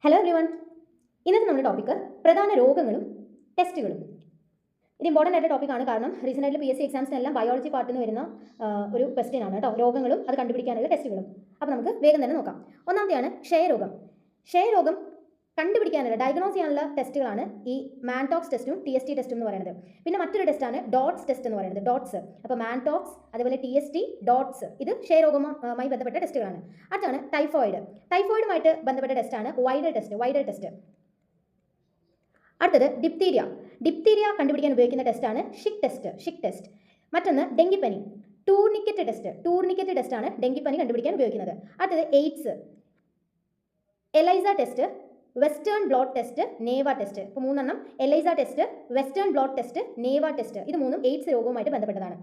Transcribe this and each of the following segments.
Hello everyone. ഇന്നത്തെ നമ്മുടെ topic പ്രധാന രോഗങ്ങളും ടെസ്റ്റുകളും. ഇത് ഇമ്പോർട്ടൻ്റ് ആയിട്ട് ടോപ്പിക്കാണ്. കാരണം റീസെൻ്റ് ആയിട്ട് PSC എക്സാംസിനെല്ലാം ബയോളജി പാർട്ടിൽ നിന്ന് വരുന്ന ഒരു ക്വസ്റ്റ്യൻ ആണ് കേട്ടോ. രോഗങ്ങളും അത് കണ്ടുപിടിക്കാനുള്ള ടെസ്റ്റുകളും. അപ്പോൾ നമുക്ക് വേഗം തന്നെ നോക്കാം. ഒന്നാമത്തെയാണ് ക്ഷയരോഗം. ക്ഷയരോഗം കണ്ടുപിടിക്കാനുള്ള ഡയഗ്നോസ് ചെയ്യാനുള്ള ടെസ്റ്റുകളാണ് ഈ മാൻടോക്സ് ടെസ്റ്റും TST ടെസ്റ്റും എന്ന് പറയുന്നത്. പിന്നെ മറ്റൊരു ടെസ്റ്റാണ് ഡോട്ട്സ് ടെസ്റ്റ് എന്ന് പറയുന്നത്. ഡോട്ട്സ്, അപ്പോൾ മാൻടോക്സ് അതേപോലെ TST, ഡോട്ട്സ്, ഇത് ക്ഷയരോഗവുമായി ബന്ധപ്പെട്ട ടെസ്റ്റുകളാണ്. അടുത്താണ് ടൈഫോയിഡ്. ടൈഫോയിഡുമായിട്ട് ബന്ധപ്പെട്ട ടെസ്റ്റാണ് വൈഡൽ ടെസ്റ്റ്. അടുത്തത് ഡിപ്തീരിയ. ഡിപ്തീരിയ കണ്ടുപിടിക്കാൻ ഉപയോഗിക്കുന്ന ടെസ്റ്റാണ് ഷിക് ടെസ്റ്റ്. മറ്റൊന്ന് ഡെങ്കിപ്പനി, ടൂർണിക്കറ്റ് ടെസ്റ്റാണ് ഡെങ്കിപ്പനി കണ്ടുപിടിക്കാൻ ഉപയോഗിക്കുന്നത്. അടുത്തത് AIDS, ELISA test, western blot test, നേവ ടെസ്റ്റ്. ഇപ്പോൾ മൂന്നെണ്ണം: ELISA test, western blot test, നേവ ടെസ്റ്റ്. ഇത് മൂന്നും എയ്ഡ്സ് രോഗവുമായിട്ട് ബന്ധപ്പെട്ടതാണ്.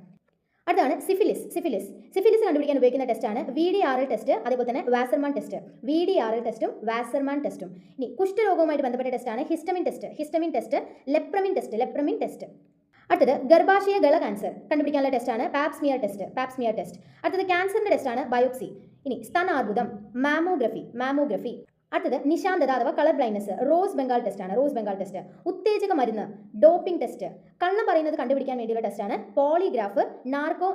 അടുത്താണ് സിഫിലിസ് കണ്ടുപിടിക്കാൻ ഉപയോഗിക്കുന്ന ടെസ്റ്റാണ് VDRL ടെസ്റ്റ്, അതേപോലെ തന്നെ വാസർമാൻ ടെസ്റ്റ്. VDRL ടെസ്റ്റും വാസർമാൻ ടെസ്റ്റും. ഇനി കുഷ്ഠരോഗവുമായിട്ട് ബന്ധപ്പെട്ട ടെസ്റ്റാണ് ഹിസ്റ്റമിൻ ടെസ്റ്റ്, ലെപ്രമിൻ ടെസ്റ്റ്. അടുത്തത് ഗർഭാശയ ഗള ക്യാൻസർ കണ്ടുപിടിക്കാനുള്ള ടെസ്റ്റാണ് പാപ്സ്മിയർ ടെസ്റ്റ്. അടുത്തത് ക്യാൻസറിന്റെ ടെസ്റ്റാണ് ബയോപ്സി. ഇനി സ്തനാർബുദം, മാമോഗ്രഫി. അടുത്തത് നിശാന്തത അഥവാ colour blindness, rose Bengal test. ഉത്തേജക മരുന്ന്, ഡോപ്പിംഗ് ടെസ്റ്റ്. കള്ളം പറയുന്നത് കണ്ടുപിടിക്കാൻ വേണ്ടിയുള്ള ടെസ്റ്റാണ് പോളിഗ്രാഫ്, നാർക്കോ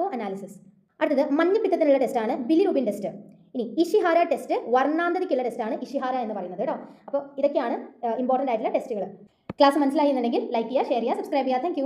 അനാലിസിസ്. അടുത്തത് മഞ്ഞപ്പിത്തത്തിനുള്ള ടെസ്റ്റാണ് ബിലിറുബിൻ ടെസ്റ്റ്. ഇനി ഇഷിഹാര ടെസ്റ്റ്, വർണ്ണാന്തതയ്ക്കുള്ള ടെസ്റ്റാണ് ഇഷിഹാര എന്ന് പറയുന്നത് കേട്ടോ. അപ്പോൾ ഇതൊക്കെയാണ് ഇമ്പോർട്ടൻ്റ് ആയിട്ടുള്ള ടെസ്റ്റുകൾ. ക്ലാസ് മനസ്സിലായി എന്നുണ്ടെങ്കിൽ ലൈക്ക് ചെയ്യുക, ഷെയർ ചെയ്യുക, സബ്സ്ക്രൈബ് ചെയ്യുക. താങ്ക്